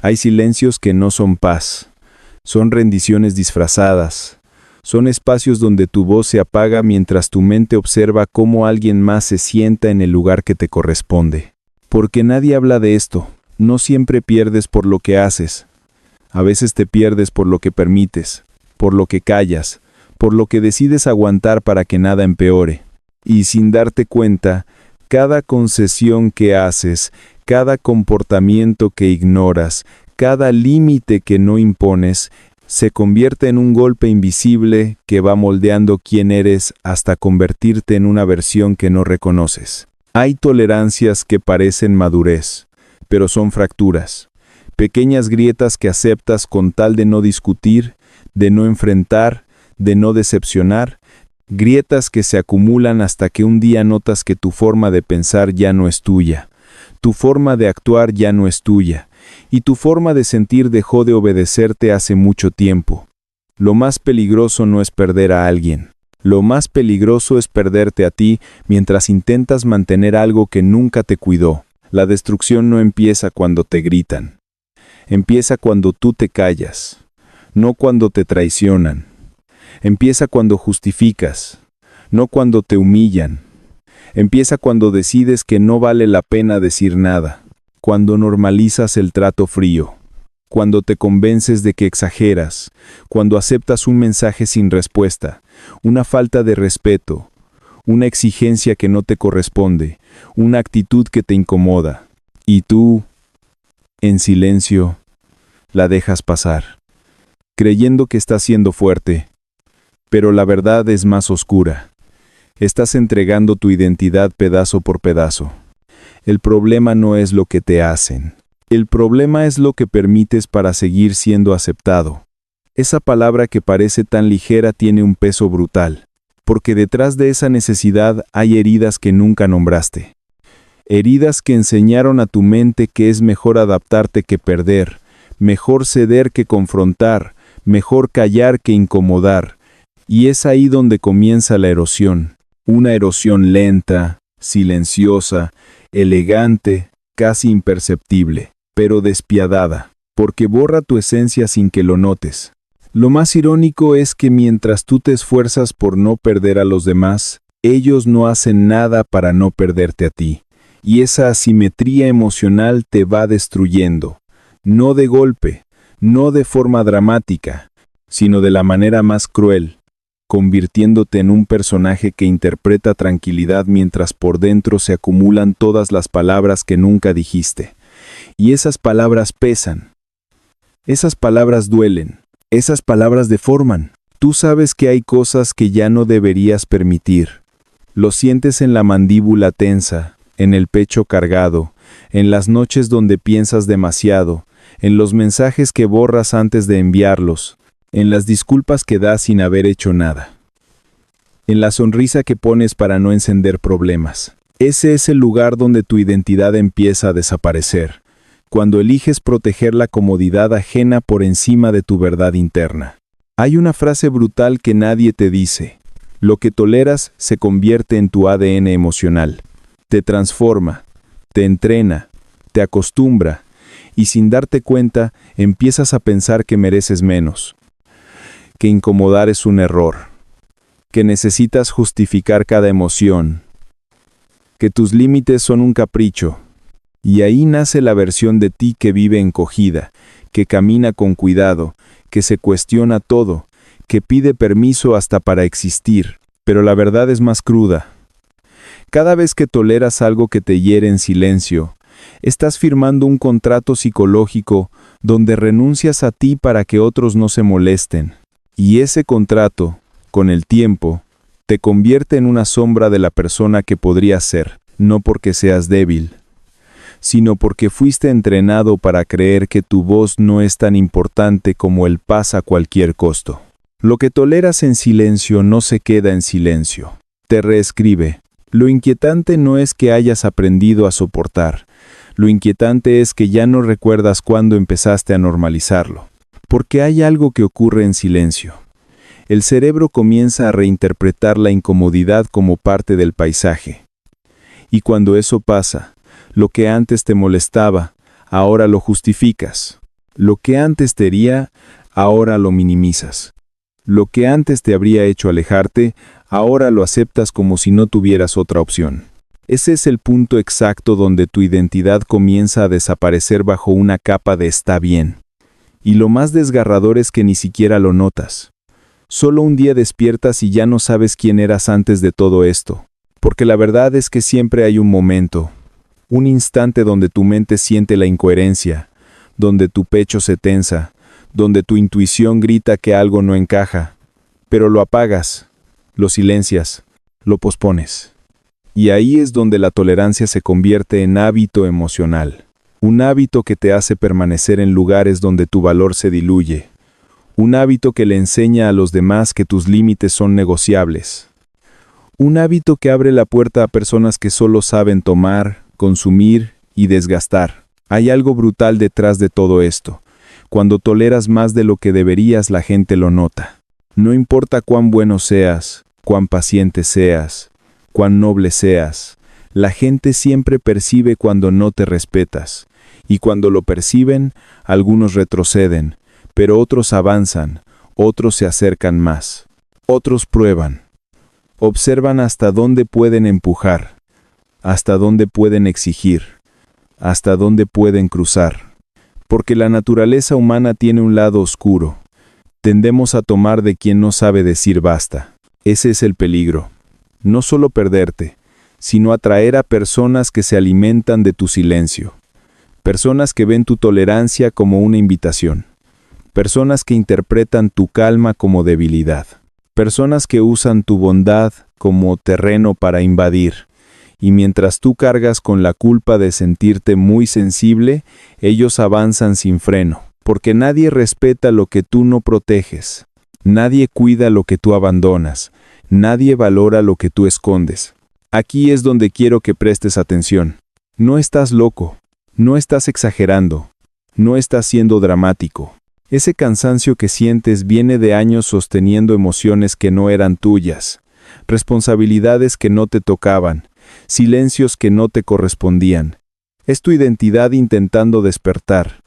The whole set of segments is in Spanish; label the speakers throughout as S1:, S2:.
S1: Hay silencios que no son paz, son rendiciones disfrazadas. Son espacios donde tu voz se apaga mientras tu mente observa cómo alguien más se sienta en el lugar que te corresponde. Porque nadie habla de esto. No siempre pierdes por lo que haces. A veces te pierdes por lo que permites, por lo que callas, por lo que decides aguantar para que nada empeore. Y sin darte cuenta, cada concesión que haces, cada comportamiento que ignoras, cada límite que no impones, se convierte en un golpe invisible que va moldeando quién eres hasta convertirte en una versión que no reconoces. Hay tolerancias que parecen madurez, pero son fracturas, pequeñas grietas que aceptas con tal de no discutir, de no enfrentar, de no decepcionar, grietas que se acumulan hasta que un día notas que tu forma de pensar ya no es tuya, tu forma de actuar ya no es tuya, y tu forma de sentir dejó de obedecerte hace mucho tiempo. Lo más peligroso no es perder a alguien. Lo más peligroso es perderte a ti mientras intentas mantener algo que nunca te cuidó. La destrucción no empieza cuando te gritan. Empieza cuando tú te callas, no cuando te traicionan. Empieza cuando justificas, no cuando te humillan. Empieza cuando decides que no vale la pena decir nada. Cuando normalizas el trato frío, cuando te convences de que exageras, cuando aceptas un mensaje sin respuesta, una falta de respeto, una exigencia que no te corresponde, una actitud que te incomoda, y tú, en silencio, la dejas pasar, creyendo que estás siendo fuerte, pero la verdad es más oscura. Estás entregando tu identidad pedazo por pedazo. El problema no es lo que te hacen. El problema es lo que permites para seguir siendo aceptado. Esa palabra que parece tan ligera tiene un peso brutal, porque detrás de esa necesidad hay heridas que nunca nombraste. Heridas que enseñaron a tu mente que es mejor adaptarte que perder, mejor ceder que confrontar, mejor callar que incomodar. Y es ahí donde comienza la erosión. Una erosión lenta, silenciosa, elegante, casi imperceptible, pero despiadada, porque borra tu esencia sin que lo notes. Lo más irónico es que mientras tú te esfuerzas por no perder a los demás, ellos no hacen nada para no perderte a ti. Y esa asimetría emocional te va destruyendo, no de golpe, no de forma dramática, sino de la manera más cruel, convirtiéndote en un personaje que interpreta tranquilidad mientras por dentro se acumulan todas las palabras que nunca dijiste. Y esas palabras pesan. Esas palabras duelen. Esas palabras deforman. Tú sabes que hay cosas que ya no deberías permitir. Lo sientes en la mandíbula tensa, en el pecho cargado, en las noches donde piensas demasiado, en los mensajes que borras antes de enviarlos, en las disculpas que das sin haber hecho nada, en la sonrisa que pones para no encender problemas. Ese es el lugar donde tu identidad empieza a desaparecer, cuando eliges proteger la comodidad ajena por encima de tu verdad interna. Hay una frase brutal que nadie te dice: lo que toleras se convierte en tu ADN emocional, te transforma, te entrena, te acostumbra, y sin darte cuenta empiezas a pensar que mereces menos, que incomodar es un error, que necesitas justificar cada emoción, que tus límites son un capricho, y ahí nace la versión de ti que vive encogida, que camina con cuidado, que se cuestiona todo, que pide permiso hasta para existir, pero la verdad es más cruda. Cada vez que toleras algo que te hiere en silencio, estás firmando un contrato psicológico donde renuncias a ti para que otros no se molesten. Y ese contrato, con el tiempo, te convierte en una sombra de la persona que podrías ser, no porque seas débil, sino porque fuiste entrenado para creer que tu voz no es tan importante como el paz a cualquier costo. Lo que toleras en silencio no se queda en silencio, te reescribe. Lo inquietante no es que hayas aprendido a soportar, lo inquietante es que ya no recuerdas cuándo empezaste a normalizarlo. Porque hay algo que ocurre en silencio. El cerebro comienza a reinterpretar la incomodidad como parte del paisaje. Y cuando eso pasa, lo que antes te molestaba, ahora lo justificas. Lo que antes te hería, ahora lo minimizas. Lo que antes te habría hecho alejarte, ahora lo aceptas como si no tuvieras otra opción. Ese es el punto exacto donde tu identidad comienza a desaparecer bajo una capa de está bien. Y lo más desgarrador es que ni siquiera lo notas. Solo un día despiertas y ya no sabes quién eras antes de todo esto. Porque la verdad es que siempre hay un momento, un instante donde tu mente siente la incoherencia, donde tu pecho se tensa, donde tu intuición grita que algo no encaja, pero lo apagas, lo silencias, lo pospones. Y ahí es donde la tolerancia se convierte en hábito emocional, un hábito que te hace permanecer en lugares donde tu valor se diluye, un hábito que le enseña a los demás que tus límites son negociables, un hábito que abre la puerta a personas que solo saben tomar, consumir y desgastar. Hay algo brutal detrás de todo esto. Cuando toleras más de lo que deberías, la gente lo nota. No importa cuán bueno seas, cuán paciente seas, cuán noble seas, la gente siempre percibe cuando no te respetas. Y cuando lo perciben, algunos retroceden, pero otros avanzan, otros se acercan más, otros prueban. Observan hasta dónde pueden empujar, hasta dónde pueden exigir, hasta dónde pueden cruzar. Porque la naturaleza humana tiene un lado oscuro. Tendemos a tomar de quien no sabe decir basta. Ese es el peligro. No solo perderte, sino atraer a personas que se alimentan de tu silencio. Personas que ven tu tolerancia como una invitación. Personas que interpretan tu calma como debilidad. Personas que usan tu bondad como terreno para invadir. Y mientras tú cargas con la culpa de sentirte muy sensible, ellos avanzan sin freno. Porque nadie respeta lo que tú no proteges. Nadie cuida lo que tú abandonas. Nadie valora lo que tú escondes. Aquí es donde quiero que prestes atención. No estás loco. No estás exagerando. No estás siendo dramático. Ese cansancio que sientes viene de años sosteniendo emociones que no eran tuyas, responsabilidades que no te tocaban, silencios que no te correspondían. Es tu identidad intentando despertar.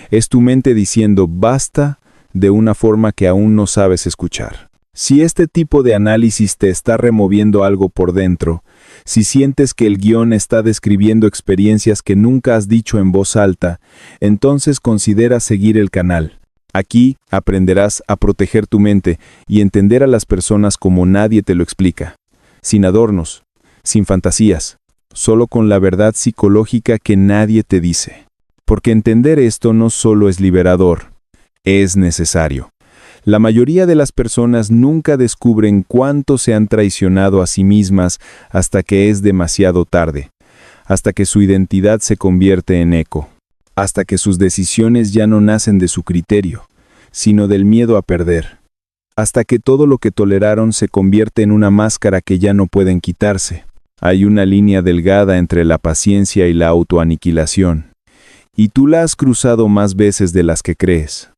S1: Es tu mente diciendo basta de una forma que aún no sabes escuchar. Si este tipo de análisis te está removiendo algo por dentro, si sientes que el guión está describiendo experiencias que nunca has dicho en voz alta, entonces considera seguir el canal. Aquí aprenderás a proteger tu mente y entender a las personas como nadie te lo explica, sin adornos, sin fantasías, solo con la verdad psicológica que nadie te dice. Porque entender esto no solo es liberador, es necesario. La mayoría de las personas nunca descubren cuánto se han traicionado a sí mismas hasta que es demasiado tarde, hasta que su identidad se convierte en eco, hasta que sus decisiones ya no nacen de su criterio, sino del miedo a perder, hasta que todo lo que toleraron se convierte en una máscara que ya no pueden quitarse. Hay una línea delgada entre la paciencia y la autoaniquilación, y tú la has cruzado más veces de las que crees.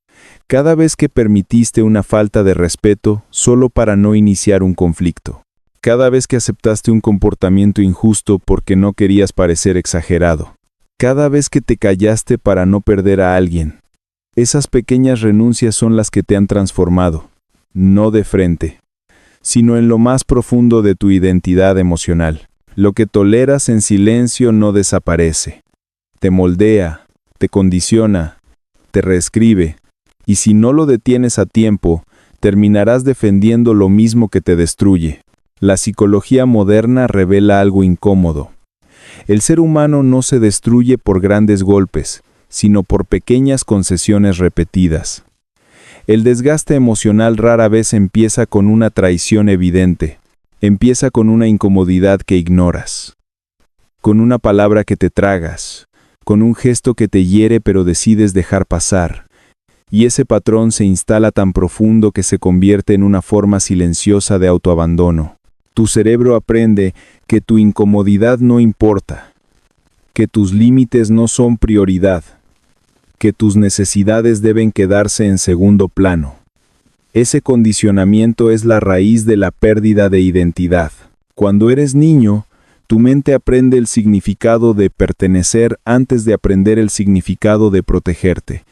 S1: Cada vez que permitiste una falta de respeto solo para no iniciar un conflicto. Cada vez que aceptaste un comportamiento injusto porque no querías parecer exagerado. Cada vez que te callaste para no perder a alguien. Esas pequeñas renuncias son las que te han transformado, no de frente, sino en lo más profundo de tu identidad emocional. Lo que toleras en silencio no desaparece. Te moldea, te condiciona, te reescribe. Y si no lo detienes a tiempo, terminarás defendiendo lo mismo que te destruye. La psicología moderna revela algo incómodo. El ser humano no se destruye por grandes golpes, sino por pequeñas concesiones repetidas. El desgaste emocional rara vez empieza con una traición evidente. Empieza con una incomodidad que ignoras. Con una palabra que te tragas. Con un gesto que te hiere pero decides dejar pasar. Y ese patrón se instala tan profundo que se convierte en una forma silenciosa de autoabandono. Tu cerebro aprende que tu incomodidad no importa, que tus límites no son prioridad, que tus necesidades deben quedarse en segundo plano. Ese condicionamiento es la raíz de la pérdida de identidad. Cuando eres niño, tu mente aprende el significado de pertenecer antes de aprender el significado de protegerte.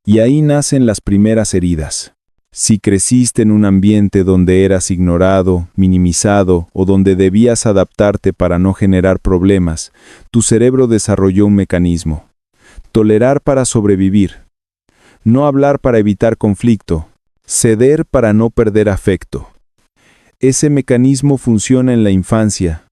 S1: Y ahí nacen las primeras heridas. Si creciste en un ambiente donde eras ignorado, minimizado o donde debías adaptarte para no generar problemas, tu cerebro desarrolló un mecanismo. Tolerar para sobrevivir. No hablar para evitar conflicto. Ceder para no perder afecto. Ese mecanismo funciona en la infancia,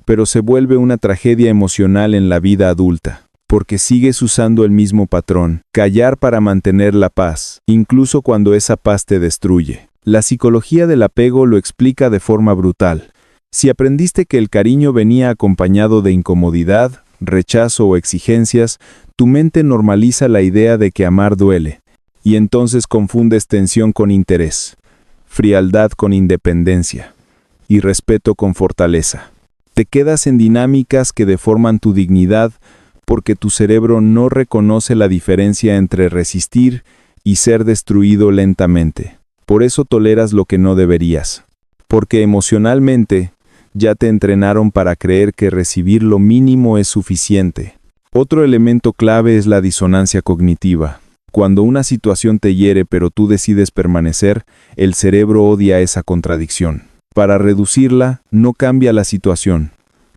S1: pero se vuelve una tragedia emocional en la vida adulta. Porque sigues usando el mismo patrón, callar para mantener la paz, incluso cuando esa paz te destruye. La psicología del apego lo explica de forma brutal. Si aprendiste que el cariño venía acompañado de incomodidad, rechazo o exigencias, tu mente normaliza la idea de que amar duele, y entonces confundes tensión con interés, frialdad con independencia, y respeto con fortaleza. Te quedas en dinámicas que deforman tu dignidad, porque tu cerebro no reconoce la diferencia entre resistir y ser destruido lentamente. Por eso toleras lo que no deberías. Porque emocionalmente ya te entrenaron para creer que recibir lo mínimo es suficiente. Otro elemento clave es la disonancia cognitiva. Cuando una situación te hiere pero tú decides permanecer, el cerebro odia esa contradicción. Para reducirla, no cambia la situación,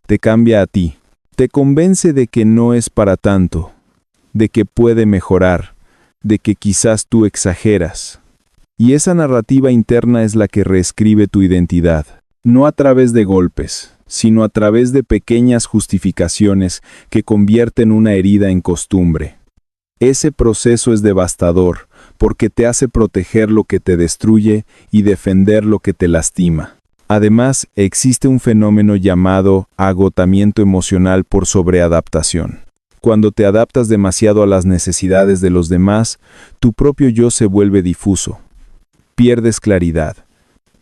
S1: te cambia a ti. Te convence de que no es para tanto, de que puede mejorar, de que quizás tú exageras. Y esa narrativa interna es la que reescribe tu identidad, no a través de golpes, sino a través de pequeñas justificaciones que convierten una herida en costumbre. Ese proceso es devastador, porque te hace proteger lo que te destruye y defender lo que te lastima. Además, existe un fenómeno llamado agotamiento emocional por sobreadaptación. Cuando te adaptas demasiado a las necesidades de los demás, tu propio yo se vuelve difuso. Pierdes claridad,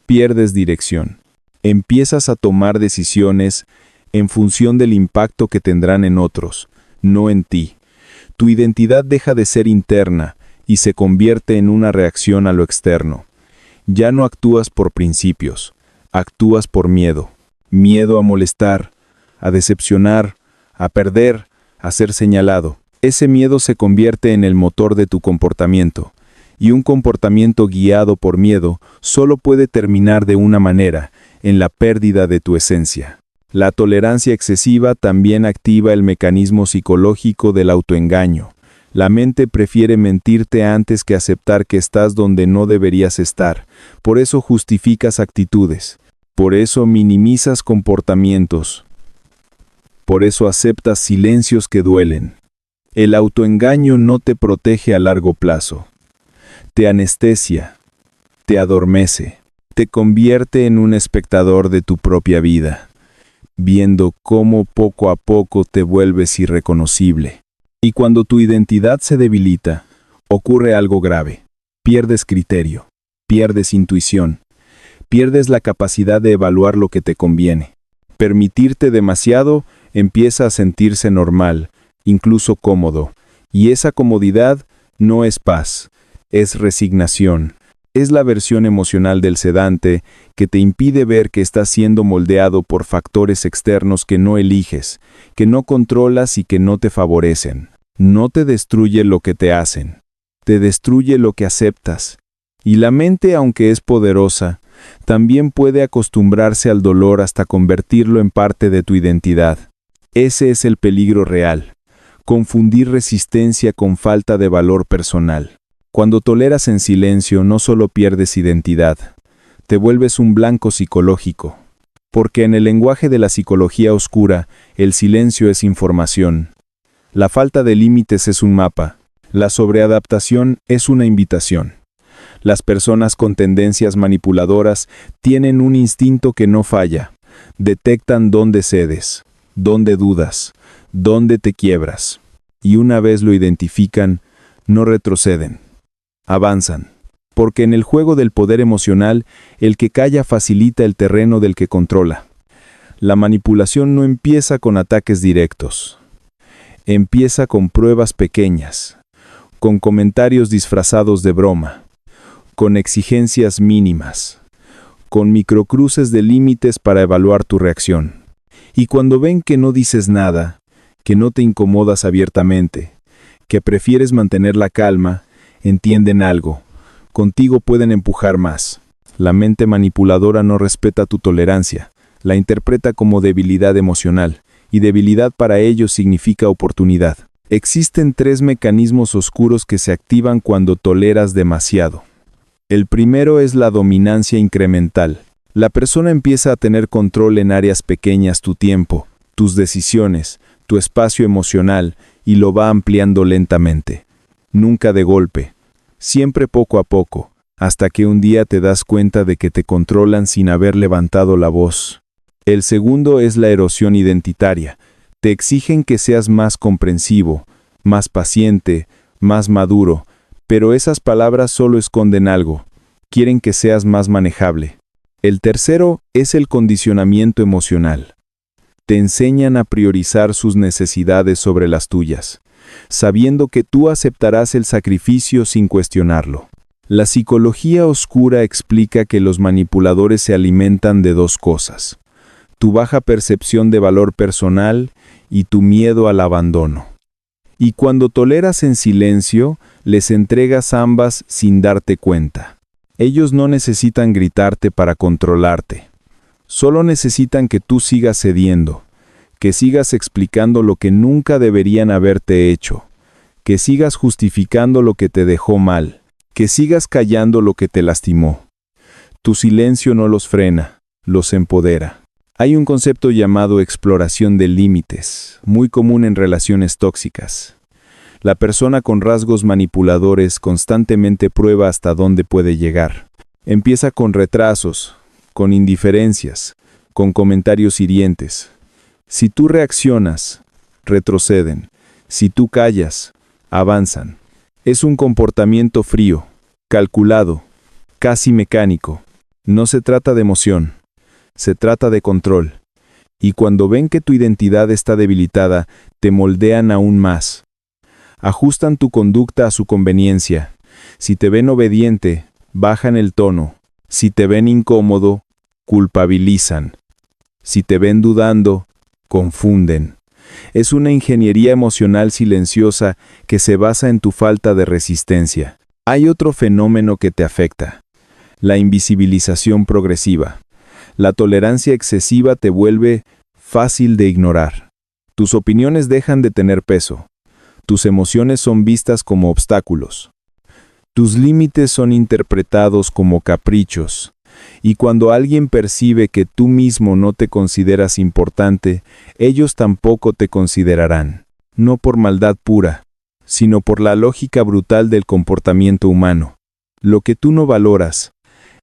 S1: pierdes dirección. Empiezas a tomar decisiones en función del impacto que tendrán en otros, no en ti. Tu identidad deja de ser interna y se convierte en una reacción a lo externo. Ya no actúas por principios. Actúas por miedo. Miedo a molestar, a decepcionar, a perder, a ser señalado. Ese miedo se convierte en el motor de tu comportamiento. Y un comportamiento guiado por miedo solo puede terminar de una manera, en la pérdida de tu esencia. La tolerancia excesiva también activa el mecanismo psicológico del autoengaño. La mente prefiere mentirte antes que aceptar que estás donde no deberías estar. Por eso justificas actitudes. Por eso minimizas comportamientos. Por eso aceptas silencios que duelen. El autoengaño no te protege a largo plazo. Te anestesia, te adormece, te convierte en un espectador de tu propia vida, viendo cómo poco a poco te vuelves irreconocible. Y cuando tu identidad se debilita, ocurre algo grave. Pierdes criterio, pierdes intuición, pierdes la capacidad de evaluar lo que te conviene. Permitirte demasiado empieza a sentirse normal, incluso cómodo, y esa comodidad no es paz, es resignación. Es la versión emocional del sedante que te impide ver que estás siendo moldeado por factores externos que no eliges, que no controlas y que no te favorecen. No te destruye lo que te hacen, te destruye lo que aceptas. Y la mente, aunque es poderosa, también puede acostumbrarse al dolor hasta convertirlo en parte de tu identidad. Ese es el peligro real, confundir resistencia con falta de valor personal. Cuando toleras en silencio, no solo pierdes identidad, te vuelves un blanco psicológico. Porque en el lenguaje de la psicología oscura, el silencio es información. La falta de límites es un mapa. La sobreadaptación es una invitación. Las personas con tendencias manipuladoras tienen un instinto que no falla. Detectan dónde cedes, dónde dudas, dónde te quiebras. Y una vez lo identifican, no retroceden. Avanzan. Porque en el juego del poder emocional, el que calla facilita el terreno del que controla. La manipulación no empieza con ataques directos. Empieza con pruebas pequeñas, con comentarios disfrazados de broma, con exigencias mínimas, con microcruces de límites para evaluar tu reacción. Y cuando ven que no dices nada, que no te incomodas abiertamente, que prefieres mantener la calma, entienden algo. Contigo pueden empujar más. La mente manipuladora no respeta tu tolerancia, la interpreta como debilidad emocional, y debilidad para ellos significa oportunidad. Existen 3 mecanismos oscuros que se activan cuando toleras demasiado. El primero es la dominancia incremental. La persona empieza a tener control en áreas pequeñas, tu tiempo, tus decisiones, tu espacio emocional, y lo va ampliando lentamente. Nunca de golpe, siempre poco a poco, hasta que un día te das cuenta de que te controlan sin haber levantado la voz. El segundo es la erosión identitaria. Te exigen que seas más comprensivo, más paciente, más maduro, pero esas palabras solo esconden algo. Quieren que seas más manejable. El tercero es el condicionamiento emocional. Te enseñan a priorizar sus necesidades sobre las tuyas, sabiendo que tú aceptarás el sacrificio sin cuestionarlo. La psicología oscura explica que los manipuladores se alimentan de 2 cosas: tu baja percepción de valor personal y tu miedo al abandono. Y cuando toleras en silencio, les entregas ambas sin darte cuenta. Ellos no necesitan gritarte para controlarte. Solo necesitan que tú sigas cediendo, que sigas explicando lo que nunca deberían haberte hecho, que sigas justificando lo que te dejó mal, que sigas callando lo que te lastimó. Tu silencio no los frena, los empodera. Hay un concepto llamado exploración de límites, muy común en relaciones tóxicas. La persona con rasgos manipuladores constantemente prueba hasta dónde puede llegar. Empieza con retrasos, con indiferencias, con comentarios hirientes. Si tú reaccionas, retroceden. Si tú callas, avanzan. Es un comportamiento frío, calculado, casi mecánico. No se trata de emoción, se trata de control. Y cuando ven que tu identidad está debilitada, te moldean aún más. Ajustan tu conducta a su conveniencia. Si te ven obediente, bajan el tono. Si te ven incómodo, culpabilizan. Si te ven dudando, confunden. Es una ingeniería emocional silenciosa que se basa en tu falta de resistencia. Hay otro fenómeno que te afecta: la invisibilización progresiva. La tolerancia excesiva te vuelve fácil de ignorar. Tus opiniones dejan de tener peso. Tus emociones son vistas como obstáculos. Tus límites son interpretados como caprichos. Y cuando alguien percibe que tú mismo no te consideras importante, ellos tampoco te considerarán. No por maldad pura, sino por la lógica brutal del comportamiento humano. Lo que tú no valoras,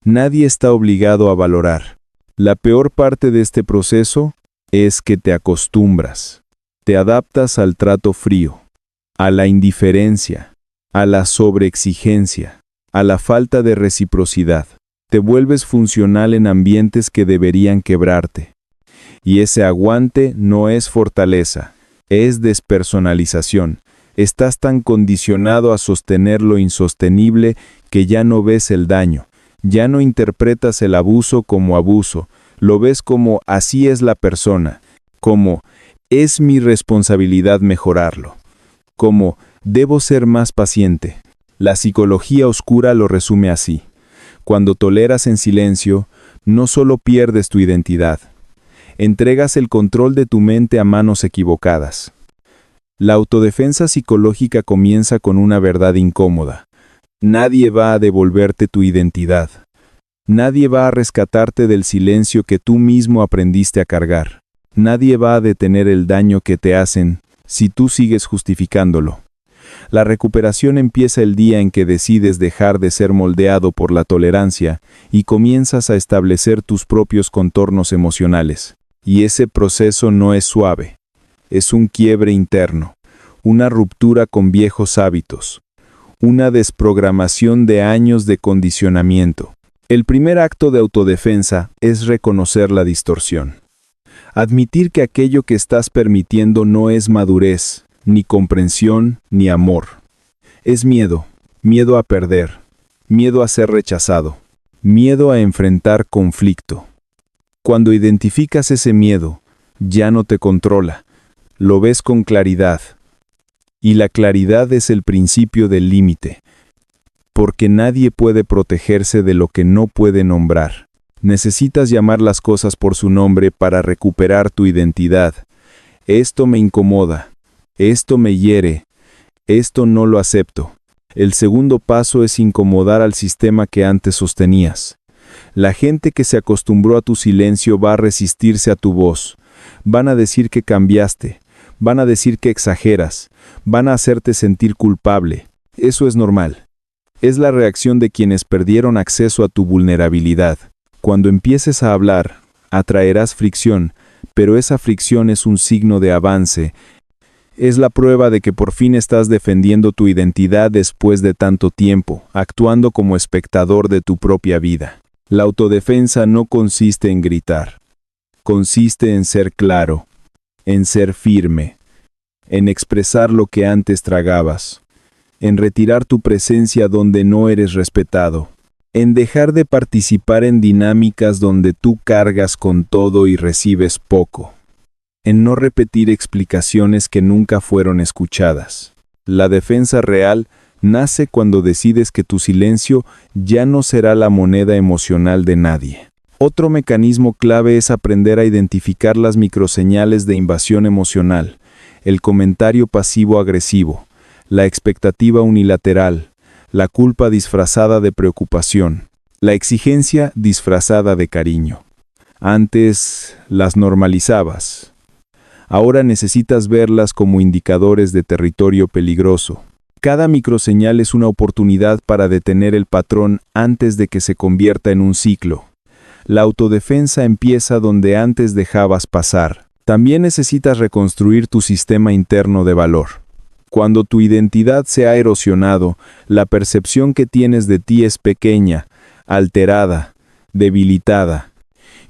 S1: nadie está obligado a valorar. La peor parte de este proceso es que te acostumbras. Te adaptas al trato frío, a la indiferencia, a la sobreexigencia, a la falta de reciprocidad. Te vuelves funcional en ambientes que deberían quebrarte. Y ese aguante no es fortaleza, es despersonalización. Estás tan condicionado a sostener lo insostenible que ya no ves el daño. Ya no interpretas el abuso como abuso, lo ves como así es la persona, como es mi responsabilidad mejorarlo, como debo ser más paciente. La psicología oscura lo resume así: cuando toleras en silencio, no solo pierdes tu identidad, entregas el control de tu mente a manos equivocadas. La autodefensa psicológica comienza con una verdad incómoda. Nadie va a devolverte tu identidad. Nadie va a rescatarte del silencio que tú mismo aprendiste a cargar. Nadie va a detener el daño que te hacen si tú sigues justificándolo. La recuperación empieza el día en que decides dejar de ser moldeado por la tolerancia y comienzas a establecer tus propios contornos emocionales. Y ese proceso no es suave. Es un quiebre interno, una ruptura con viejos hábitos, una desprogramación de años de condicionamiento. El primer acto de autodefensa es reconocer la distorsión. Admitir que aquello que estás permitiendo no es madurez, ni comprensión, ni amor. Es miedo, miedo a perder, miedo a ser rechazado, miedo a enfrentar conflicto. Cuando identificas ese miedo, ya no te controla, lo ves con claridad. Y la claridad es el principio del límite. porque nadie puede protegerse de lo que no puede nombrar. Necesitas llamar las cosas por su nombre para recuperar tu identidad. Esto me incomoda, esto me hiere, esto no lo acepto. El segundo paso es incomodar al sistema que antes sostenías. La gente que se acostumbró a tu silencio va a resistirse a tu voz. Van a decir que cambiaste, van a decir que exageras, van a hacerte sentir culpable. Eso es normal. Es la reacción de quienes perdieron acceso a tu vulnerabilidad. Cuando empieces a hablar, atraerás fricción, pero esa fricción es un signo de avance. Es la prueba de que por fin estás defendiendo tu identidad después de tanto tiempo, actuando como espectador de tu propia vida. La autodefensa no consiste en gritar. Consiste en ser claro, en ser firme, en expresar lo que antes tragabas, en retirar tu presencia donde no eres respetado, en dejar de participar en dinámicas donde tú cargas con todo y recibes poco, en no repetir explicaciones que nunca fueron escuchadas. La defensa real nace cuando decides que tu silencio ya no será la moneda emocional de nadie. Otro mecanismo clave es aprender a identificar las microseñales de invasión emocional, el comentario pasivo-agresivo, la expectativa unilateral, la culpa disfrazada de preocupación, la exigencia disfrazada de cariño. Antes las normalizabas. Ahora necesitas verlas como indicadores de territorio peligroso. Cada microseñal es una oportunidad para detener el patrón antes de que se convierta en un ciclo. La autodefensa empieza donde antes dejabas pasar. También necesitas reconstruir tu sistema interno de valor. Cuando tu identidad se ha erosionado, la percepción que tienes de ti es pequeña, alterada, debilitada.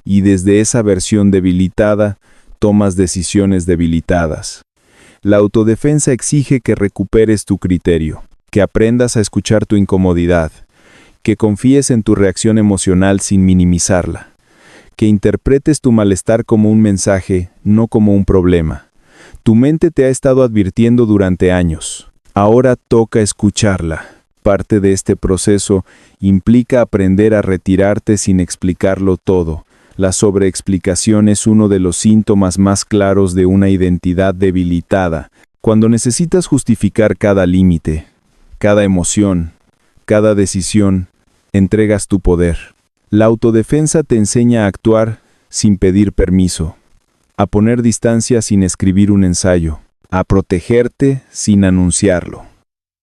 S1: Y desde esa versión debilitada, tomas decisiones debilitadas. La autodefensa exige que recuperes tu criterio, que aprendas a escuchar tu incomodidad, que confíes en tu reacción emocional sin minimizarla, que interpretes tu malestar como un mensaje, no como un problema. Tu mente te ha estado advirtiendo durante años. Ahora toca escucharla. Parte de este proceso implica aprender a retirarte sin explicarlo todo. La sobreexplicación es uno de los síntomas más claros de una identidad debilitada. Cuando necesitas justificar cada límite, cada emoción, cada decisión, entregas tu poder. La autodefensa te enseña a actuar sin pedir permiso, a poner distancia sin escribir un ensayo, a protegerte sin anunciarlo.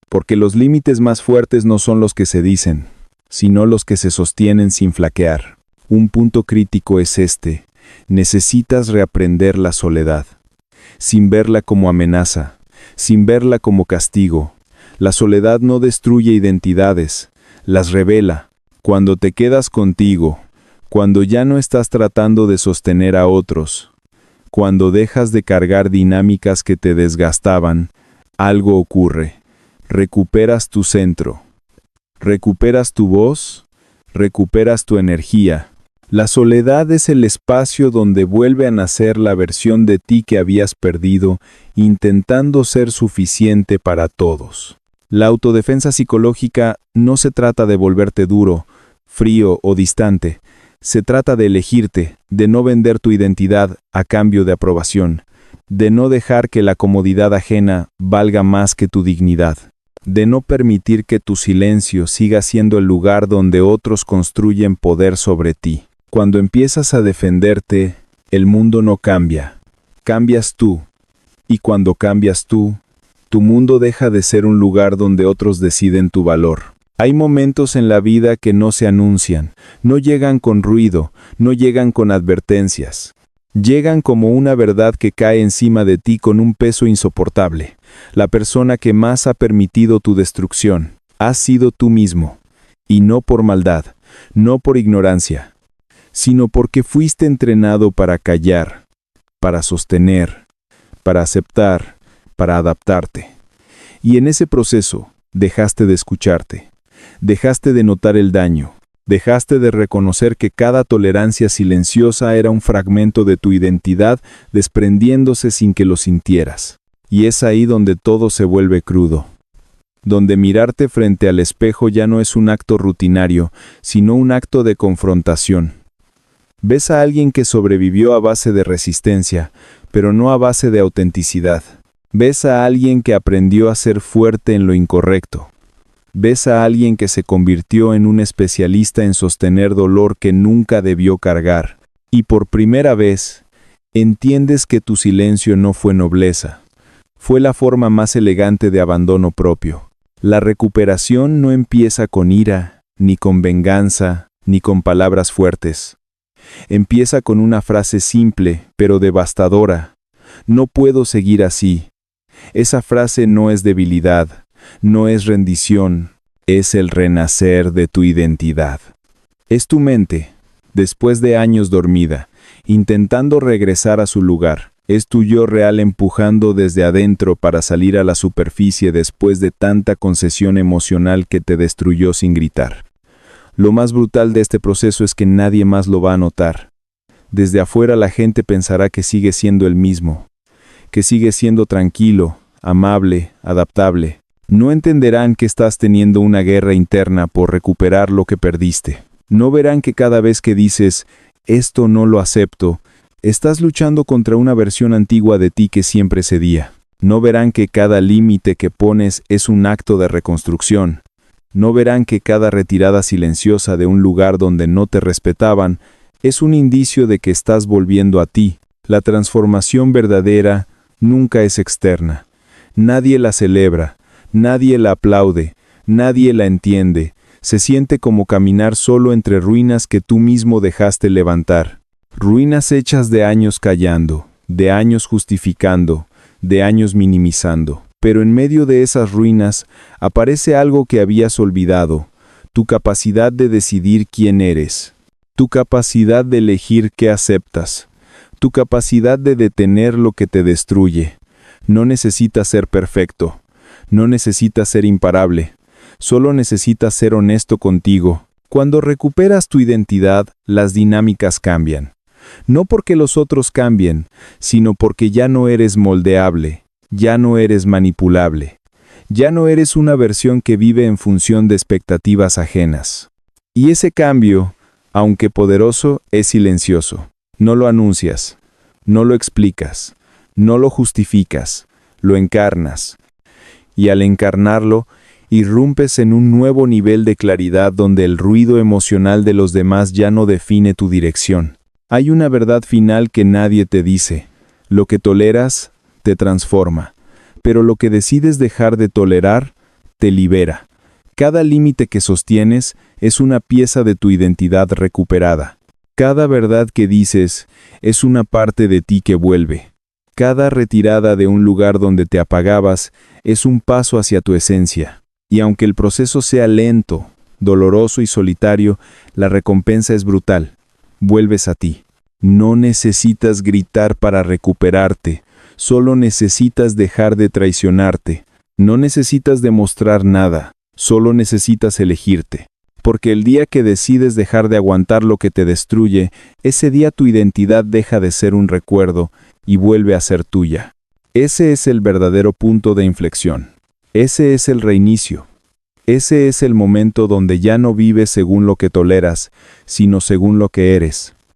S1: Porque los límites más fuertes no son los que se dicen, sino los que se sostienen sin flaquear. Un punto crítico es este: necesitas reaprender la soledad, sin verla como amenaza, sin verla como castigo. La soledad no destruye identidades, las revela. Cuando te quedas contigo, cuando ya no estás tratando de sostener a otros, cuando dejas de cargar dinámicas que te desgastaban, algo ocurre. Recuperas tu centro, recuperas tu voz, recuperas tu energía. La soledad es el espacio donde vuelve a nacer la versión de ti que habías perdido, intentando ser suficiente para todos. La autodefensa psicológica no se trata de volverte duro, frío o distante. Se trata de elegirte, de no vender tu identidad a cambio de aprobación, de no dejar que la comodidad ajena valga más que tu dignidad, de no permitir que tu silencio siga siendo el lugar donde otros construyen poder sobre ti. Cuando empiezas a defenderte, el mundo no cambia, cambias tú. Y cuando cambias tú, tu mundo deja de ser un lugar donde otros deciden tu valor. Hay momentos en la vida que no se anuncian, no llegan con ruido, no llegan con advertencias. Llegan como una verdad que cae encima de ti con un peso insoportable. La persona que más ha permitido tu destrucción has sido tú mismo. Y no por maldad, no por ignorancia, sino porque fuiste entrenado para callar, para sostener, para aceptar, para adaptarte. Y en ese proceso dejaste de escucharte, dejaste de notar el daño, dejaste de reconocer que cada tolerancia silenciosa era un fragmento de tu identidad desprendiéndose sin que lo sintieras. Y es ahí donde todo se vuelve crudo. donde mirarte frente al espejo ya no es un acto rutinario, sino un acto de confrontación. Ves a alguien que sobrevivió a base de resistencia, pero no a base de autenticidad. Ves a alguien que aprendió a ser fuerte en lo incorrecto. Ves a alguien que se convirtió en un especialista en sostener dolor que nunca debió cargar. Y por primera vez, entiendes que tu silencio no fue nobleza. Fue la forma más elegante de abandono propio. La recuperación no empieza con ira, ni con venganza, ni con palabras fuertes. Empieza con una frase simple, pero devastadora. No puedo seguir así. Esa frase no es debilidad, no es rendición, es el renacer de tu identidad. Es tu mente, después de años dormida, intentando regresar a su lugar. Es tu yo real empujando desde adentro para salir a la superficie después de tanta concesión emocional que te destruyó sin gritar. Lo más brutal de este proceso es que nadie más lo va a notar. Desde afuera la gente pensará que sigue siendo el mismo, que sigue siendo tranquilo, amable, adaptable. No entenderán que estás teniendo una guerra interna por recuperar lo que perdiste. No verán que cada vez que dices, esto no lo acepto, estás luchando contra una versión antigua de ti que siempre cedía. No verán que cada límite que pones es un acto de reconstrucción. No verán que cada retirada silenciosa de un lugar donde no te respetaban es un indicio de que estás volviendo a ti. La transformación verdadera nunca es externa. Nadie la celebra, nadie la aplaude, nadie la entiende. Se siente como caminar solo entre ruinas que tú mismo dejaste levantar. Ruinas hechas de años callando, de años justificando, de años minimizando. Pero en medio de esas ruinas aparece algo que habías olvidado, tu capacidad de decidir quién eres, tu capacidad de elegir qué aceptas, tu capacidad de detener lo que te destruye. No necesitas ser perfecto, no necesitas ser imparable, solo necesitas ser honesto contigo. Cuando recuperas tu identidad, las dinámicas cambian. No porque los otros cambien, sino porque ya no eres moldeable, ya no eres manipulable, ya no eres una versión que vive en función de expectativas ajenas. Y ese cambio, aunque poderoso, es silencioso. No lo anuncias, no lo explicas, no lo justificas, lo encarnas. Y al encarnarlo, irrumpes en un nuevo nivel de claridad donde el ruido emocional de los demás ya no define tu dirección. Hay una verdad final que nadie te dice. Lo que toleras te transforma, pero lo que decides dejar de tolerar te libera. Cada límite que sostienes es una pieza de tu identidad recuperada. Cada verdad que dices es una parte de ti que vuelve. Cada retirada de un lugar donde te apagabas es un paso hacia tu esencia. Y aunque el proceso sea lento, doloroso y solitario, la recompensa es brutal. Vuelves a ti. No necesitas gritar para recuperarte, solo necesitas dejar de traicionarte. No necesitas demostrar nada, solo necesitas elegirte. Porque el día que decides dejar de aguantar lo que te destruye, ese día tu identidad deja de ser un recuerdo y vuelve a ser tuya. Ese es el verdadero punto de inflexión. Ese es el reinicio. Ese es el momento donde ya no vives según lo que toleras, sino según lo que eres.